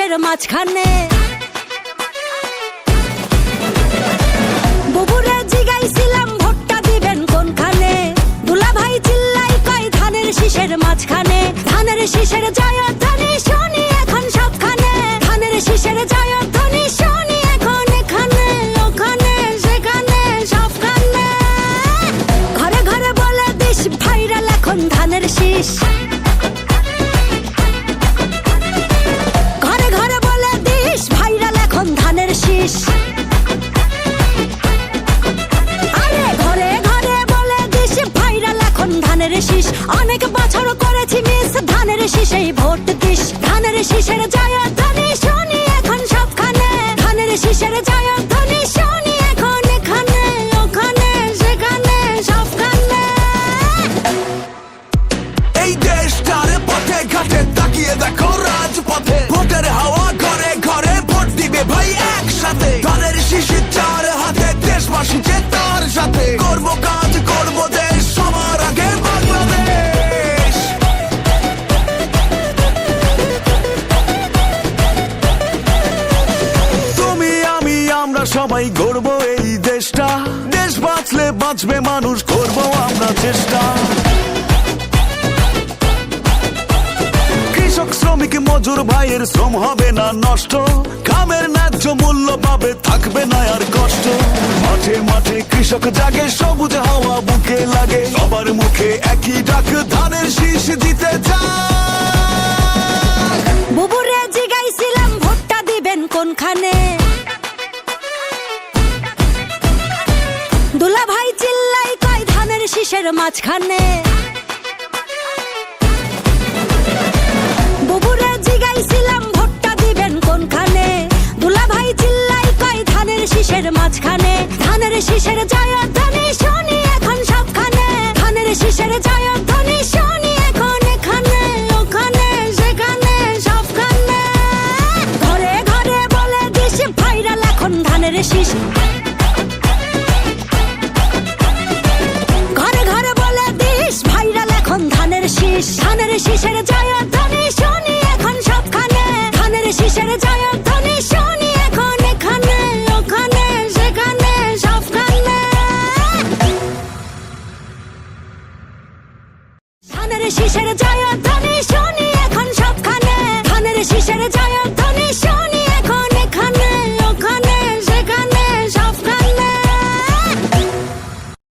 শীষের মাঝখানে। বুবুরে জিগাইছিলাম ভোটটা দিবেন কোনখানে, দুলা ভাই চিল্লাই কয় ধানের শীষের মাঝখানে। ধানের শীষের জয়ধ্বনি শুনি এখন সবখানে, ধানের শীষের জয়ধ্বনি শুনি এখন এখানে ওখানে সেখানে সবখানে। ঘরে ঘরে বলে দিস ভাইরাল এখন ধানের শীষ, ঘরে ঘরে বলে দিস ভাইরাল এখন ধানের শীষ। আরে ঘরে ঘরে বলে দিস ভাইরাল এখন ধানের শীষ। অনেক বছর করেছি মিস ধানের শীষেই ভোট দিস। ধানের শীষের জয়ধ্বনি শুনি এখন সবখানে, ধানের শীষের জয়ধ্বনি শুনি এখন এখানে ওখানে সেখানে সবখানে। এই দেশটার পথে ঘাটে তাকিয়ে দেখো রাজপথে, ভোটের হাওয়া ঘরে ঘরে ভোট দিবে ভাই একসাথে। ধানের শীষ চার হাতে, দেশবাসী যে তার সাথে। করব কাজ করব দেশ, সবার আগে বাংলাদেশ। তুমি আমি আমরা সবাই গড়ব এই দেশটা, দেশ বাঁচলে বাঁচবে মানুষ, করব আমরা চেষ্টা। কৃষক শ্রমিক মজুর ভাইয়ের শ্রম হবে না নষ্ট, কামের ন্যায্য মূল্য পাবে, থাকবে না আর কষ্ট। মাঠে মাঠে কৃষক জাগে, সবুজ হাওয়া বুকে লাগে, সবার মুখে একই ডাক, ধানের শীষ দিতে যাক। বুবুরে জিগাইছিলাম ভোটটা দিবেন কোনখানে, দুলা ভাই চিল্লাই কয় ধানের শীষের মাঝখানে। বুবুরে জিগাইছিলাম ভোটটা দিবেন কোনখানে, দুলা ভাই চিল্লাই কয় ধানের শীষের মাঝখানে। ধানের শীষের জয়ধ্বনি শুনি এখন সবখানে, ধানের শীষের জয়ধ্বনি শুনি এখন এখানে ওখানে সেখানে সবখানে। ঘরে ঘরে বলে দিস ভাইরাল এখন ধানের শীষ, ঘরে ঘরে বলে দিস ভাইরাল এখন ধানের শীষ। ধানের শীষের জয়ধ্বনি শুনি এখন সবখানে, ধানের শীষের জয়ধ্বনি শুনি এখন এখানে ওখানে সেখানে সবখানে। ধানের শীষের জয়ধ্বনি শুনি এখন সবখানে, ধানের শীষের জয়ধ্বনি শুনি